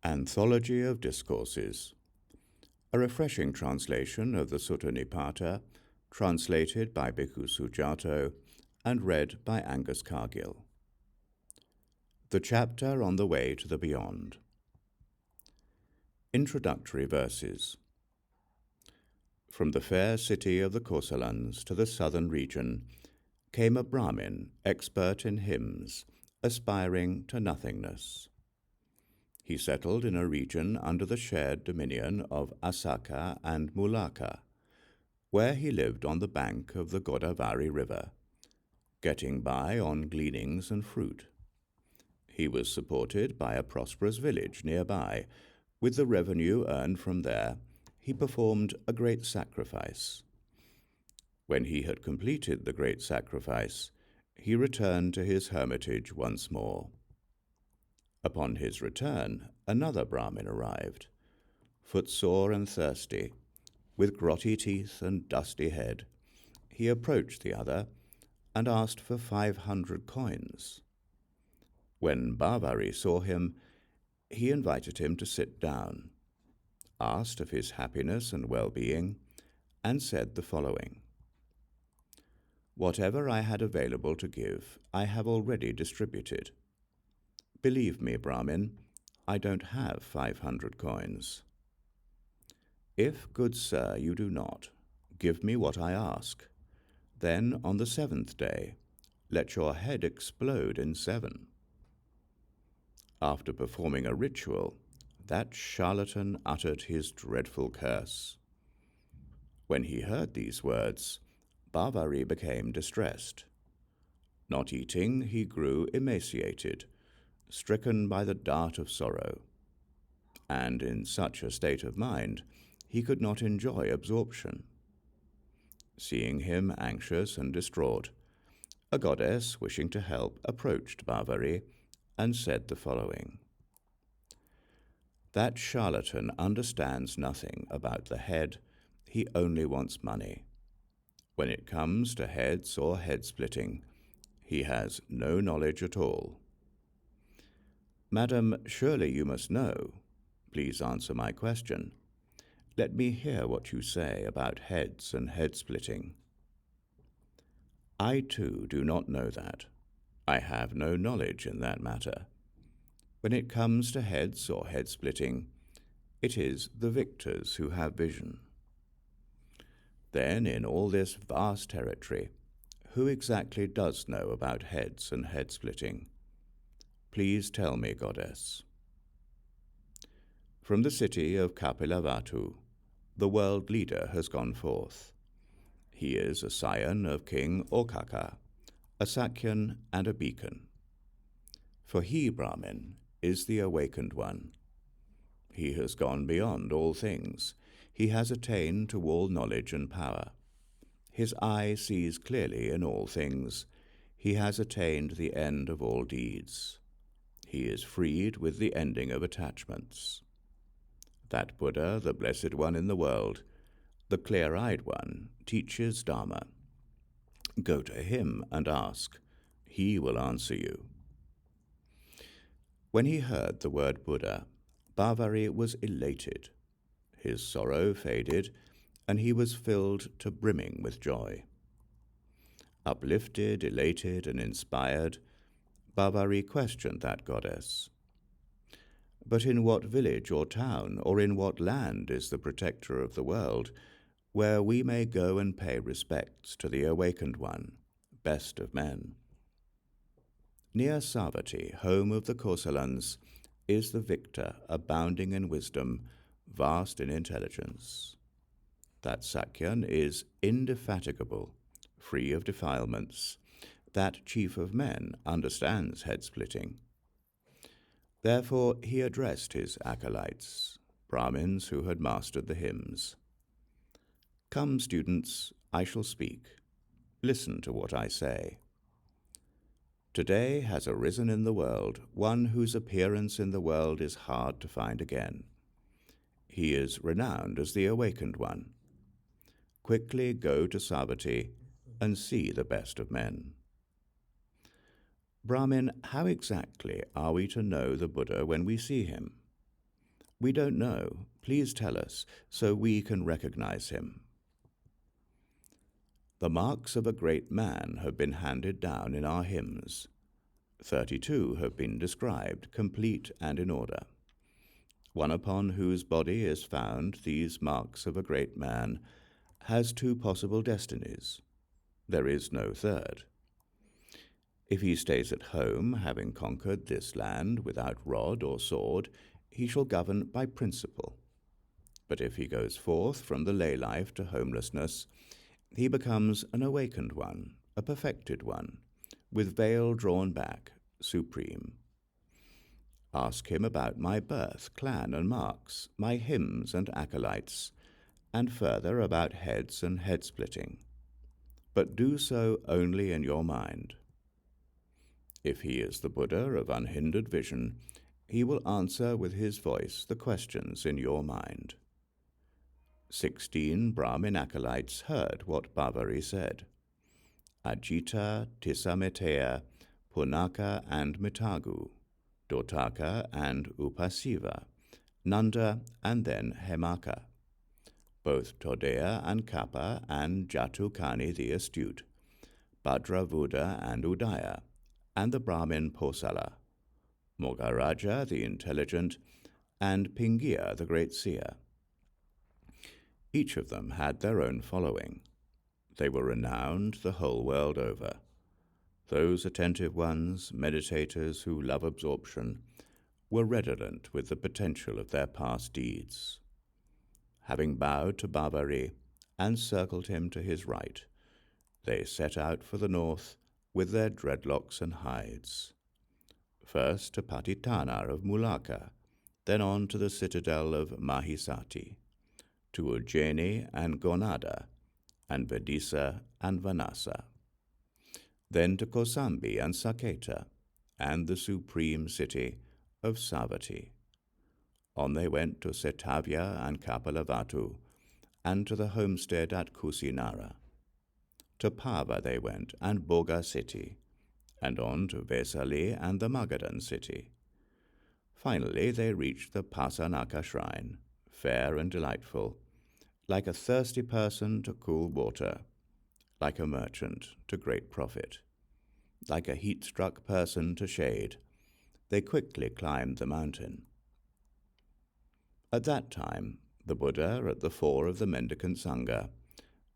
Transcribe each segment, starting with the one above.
Anthology of Discourses, a refreshing translation of the Sutta Nipāta, translated by Bhikkhu Sujato and read by Angus Cargill. The chapter on the way to the beyond. Introductory verses. From the fair city of the Kosalans to the southern region came a Brahmin, expert in hymns, aspiring to nothingness. He settled in a region under the shared dominion of Asaka and Nalaka, where he lived on the bank of the Godavari River, getting by on gleanings and fruit. He was supported by a prosperous village nearby. With the revenue earned from there, he performed a great sacrifice. When he had completed the great sacrifice, he returned to his hermitage once more. Upon his return, another Brahmin arrived, footsore and thirsty, with grotty teeth and dusty head. He approached the other and asked for 500 coins. When Bhavari saw him, he invited him to sit down, asked of his happiness and well-being, and said the following: "Whatever I had available to give, I have already distributed. Believe me, Brahmin, I don't have 500 coins. If, good sir, you do not, give me what I ask, then on the 7th day, let your head explode in 7. After performing a ritual, that charlatan uttered his dreadful curse. When he heard these words, Bhavari became distressed. Not eating, he grew emaciated, stricken by the dart of sorrow. And in such a state of mind, he could not enjoy absorption. Seeing him anxious and distraught, a goddess, wishing to help, approached Bhavari and said the following: "That charlatan understands nothing about the head, he only wants money. When it comes to heads or head-splitting, he has no knowledge at all. Madam, surely you must know. Please answer my question. Let me hear what you say about heads and head-splitting." "I too do not know that. I have no knowledge in that matter. When it comes to heads or head-splitting, it is the victors who have vision. Then, in all this vast territory, who exactly does know about heads and head-splitting? Please tell me, goddess." From the city of Kapilavatthu, the world leader has gone forth. He is a scion of King Okkaka, a Sakyan and a beacon. For he, Brahmin, is the awakened one. He has gone beyond all things. He has attained to all knowledge and power. His eye sees clearly in all things. He has attained the end of all deeds. He is freed with the ending of attachments. That Buddha, the blessed one in the world, the clear-eyed one, teaches Dharma. Go to him and ask. He will answer you." When he heard the word Buddha, Bhavari was elated. His sorrow faded, and he was filled to brimming with joy. Uplifted, elated, and inspired, Bhavari questioned that goddess. "But in what village or town, or in what land is the protector of the world, where we may go and pay respects to the awakened one, best of men?" "Near Savatthi, home of the Kosalans, is the victor, abounding in wisdom, vast in intelligence. That Sakyan is indefatigable, free of defilements. That chief of men understands head-splitting. Therefore he addressed his acolytes, Brahmins who had mastered the hymns. Come, students, I shall speak. Listen to what I say. Today has arisen in the world one whose appearance in the world is hard to find again. He is renowned as the awakened one. Quickly go to Savatthi and see the best of men." "Brahmin, how exactly are we to know the Buddha when we see him?" We don't know. Please tell us, so we can recognize him. The marks of a great man have been handed down in our hymns. 32 have been described, complete and in order. One upon whose body is found these marks of a great man has 2 possible destinies. There is no third. If he stays at home, having conquered this land without rod or sword, he shall govern by principle. But if he goes forth from the lay life to homelessness, he becomes an awakened one, a perfected one, with veil drawn back, supreme. Ask him about my birth, clan and marks, my hymns and acolytes, and further about heads and head-splitting. But do so only in your mind. If he is the Buddha of unhindered vision, he will answer with his voice the questions in your mind. 16 Brahmin acolytes heard what Bhavari said. Ajita, Tisameteya, Punaka and Mitagu, Dotaka and Upasiva, Nanda and then Hemaka, both Todeya and Kappa and Jatukani the astute, Bhadravuda and Udaya, and the Brahmin Posala, Mogaraja the intelligent, and Pingiya the great seer. Each of them had their own following. They were renowned the whole world over. Those attentive ones, meditators who love absorption, were redolent with the potential of their past deeds. Having bowed to Bhavari and circled him to his right, they set out for the north with their dreadlocks and hides. First to Patitana of Mulaka, then on to the citadel of Mahisati, to Ujjaini and Gonada, and Vidisa and Vanasa, then to Kosambi and Saketa, and the supreme city of Savatthi. On they went to Setavya and Kapilavatthu, and to the homestead at Kusinara. To Pava they went, and Bhoga city, and on to Vesali and the Magadhan city. Finally they reached the Pasanaka shrine, fair and delightful, like a thirsty person to cool water, like a merchant to great profit, like a heat-struck person to shade. They quickly climbed the mountain. At that time, the Buddha, at the fore of the mendicant Sangha,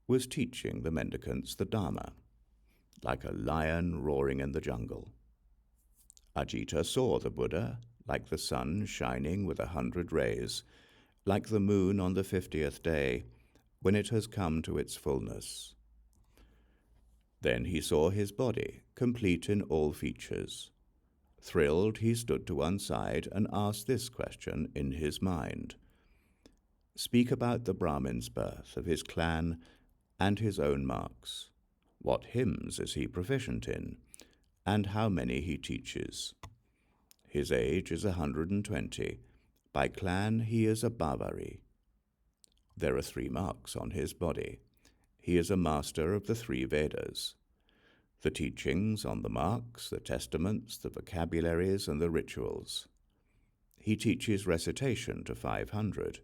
was teaching the mendicants the Dhamma, like a lion roaring in the jungle. Ajita saw the Buddha, like the sun shining with 100 rays, like the moon on the 50th day, when it has come to its fullness. Then he saw his body, complete in all features. Thrilled, he stood to one side and asked this question in his mind. Speak about the Brahmin's birth, of his clan, and his own marks. What hymns is he proficient in, and how many he teaches? His age is 120. By clan he is a Bhavari. There are 3 marks on his body. He is a master of the 3 Vedas. The teachings on the marks, the testaments, the vocabularies, and the rituals. He teaches recitation to 500,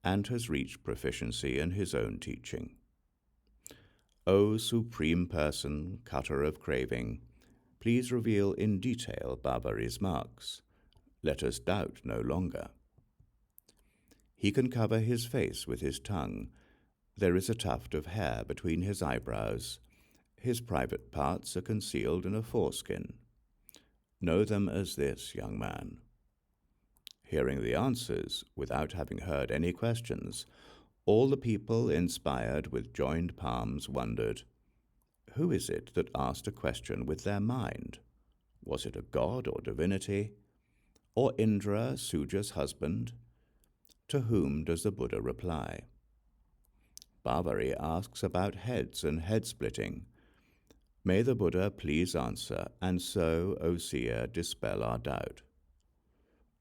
and has reached proficiency in his own teaching. O Supreme Person, cutter of craving, please reveal in detail Bhavari's marks. Let us doubt no longer. He can cover his face with his tongue. There is a tuft of hair between his eyebrows. His private parts are concealed in a foreskin. Know them as this, young man. Hearing the answers, without having heard any questions, all the people, inspired with joined palms, wondered, who is it that asked a question with their mind? Was it a god or divinity? Or Indra, Suja's husband? To whom does the Buddha reply? Bhavari asks about heads and head-splitting. May the Buddha please answer, and so, O seer, dispel our doubt.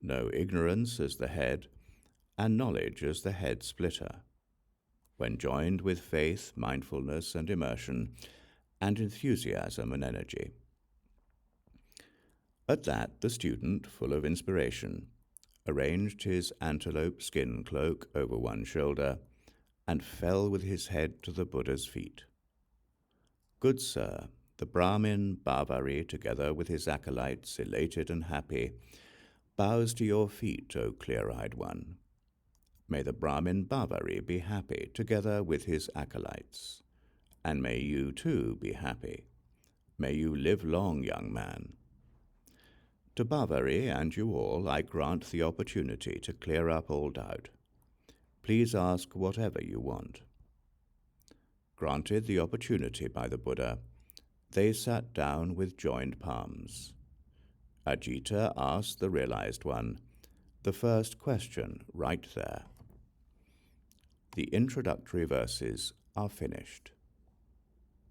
Know ignorance as the head, and knowledge as the head-splitter. When joined with faith, mindfulness, and immersion, and enthusiasm and energy. At that, the student, full of inspiration, arranged his antelope skin cloak over one shoulder, and fell with his head to the Buddha's feet. "Good sir," the Brahmin Bhavari, together with his acolytes, elated and happy, "bows to your feet, O clear-eyed one. May the Brahmin Bhavari be happy, together with his acolytes. And may you too be happy. May you live long, young man. To Bhavari and you all, I grant the opportunity to clear up all doubt. Please ask whatever you want." Granted the opportunity by the Buddha, they sat down with joined palms. Ajita asked the realized one the first question right there. The introductory verses are finished.